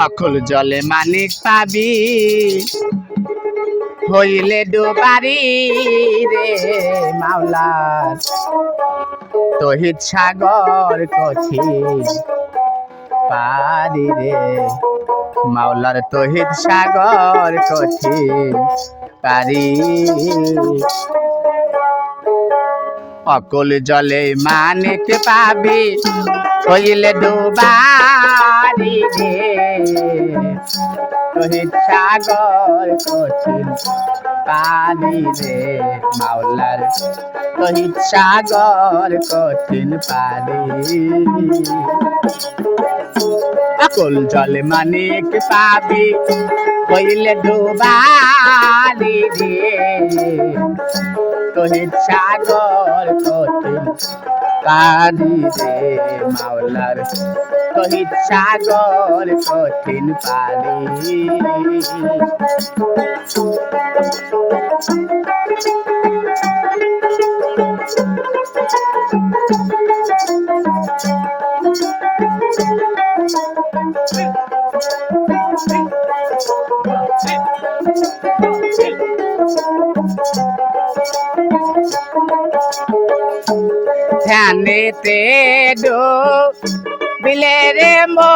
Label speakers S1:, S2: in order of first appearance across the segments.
S1: অকুল জলে মানিক পাবি হইলে ডুবারি রে মাওলার তহিদ সাগর কঠিন পারি রে মাওলার তহিদ সাগর কঠিন পারি অকুল জলে মানিক পাবি হইলে ডুবারি রে তহিদ সাগর কঠিন পানি রে মাওলার তহিদ সাগর কঠিন পানি অকুল জলে মানিক পাবি হইলে ডুবারি রে তহিদ সাগর কঠিন পানি রে মাওলার তহিদ সাগর কঠিন পানি ধ্যানেতে ডুবিলে রে মন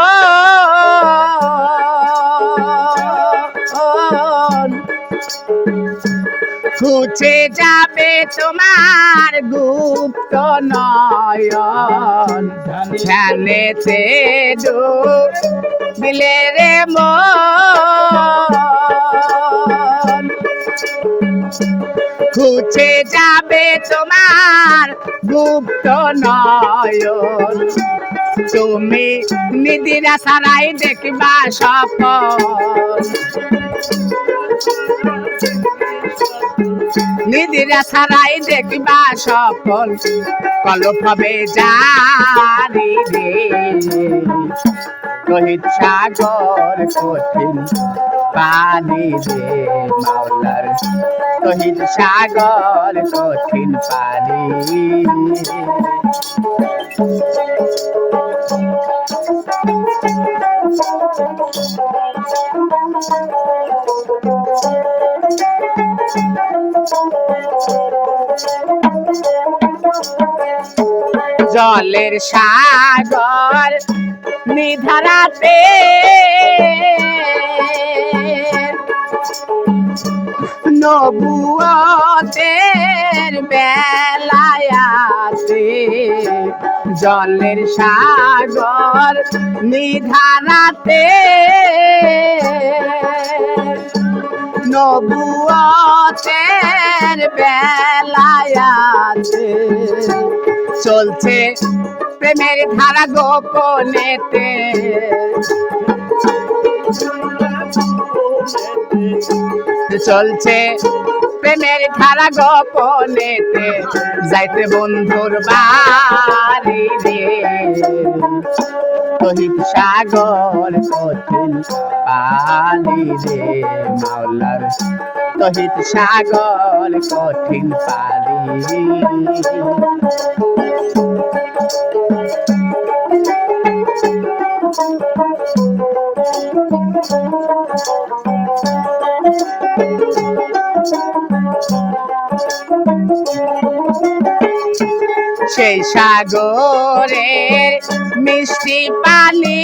S1: খুঁজে যাবে তোমার গুপ্ত নয়ন ধ্যানেতে ডুবিলে রে মন খুঁজে যাবে তোমার গুপ্ত নয়ন তুমি নিদিরা সারাই দেখবা স্বপ্ন নিদিরা সারাই দেখবা সফল কলপ হবে জানি রে তহিদ সাগর কঠিন পানি রে মাওলার তহিদ সাগর কঠিন পানি জলের সাগর নিধারাতে নবুয়তের বেলায়াতে জলের সাগর নিধারাতে নবুয়তের বেলায়াতে চলছে প্রেমের ধারা গোপনেতে চলছে প্রেমের ধারা গোপনেতে যাইতে বন্ধুর বাড়ি রে তহিদ সাগর কঠিন পানি রে মাওলার তহিদ সাগর কঠিন পানি সেই সাগরের মিষ্টি পানি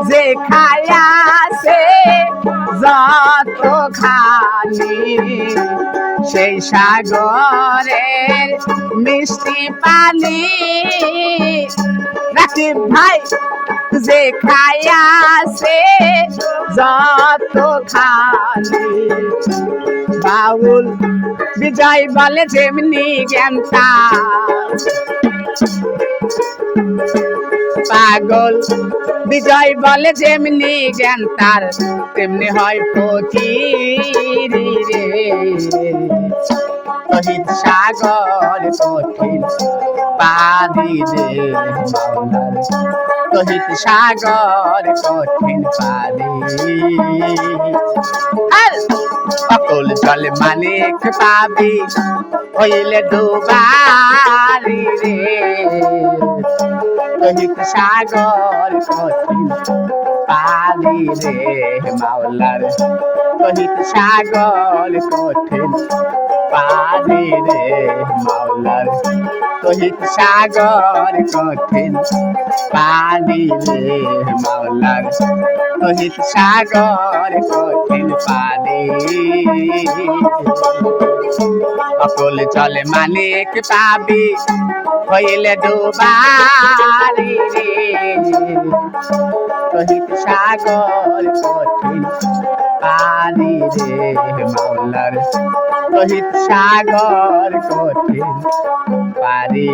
S1: যে খায়াছে যত খানি সেই সাগরের মিষ্টি পানি রাকিব ভাই যে খায়াছে যত খানি বাউল বিজয় বলে যেমনি জ্ঞানটা পাগল বিজয় বলে যেমনি জ্ঞান তার তেমনি হয় ফকির রে তহিদ সাগর কঠিন পানি রে মাওলার তহিদ সাগর কঠিন পানি অকল জলে মানিক পাবি হইলে ডুবারি রে লোহিত সাগর কঠিন পানি রে মাওলার লোহিত সাগর কঠিন পানি রে মাওলার লোহিত সাগর কঠিন পানি রে মাওলার লোহিত সাগর কঠিন পানি অকল জলে মানিক পাবি হইলে ডুবারি রে লোহিত সাগর কঠিন পানি রে মাওলার লোহিত সাগর কঠিন পানি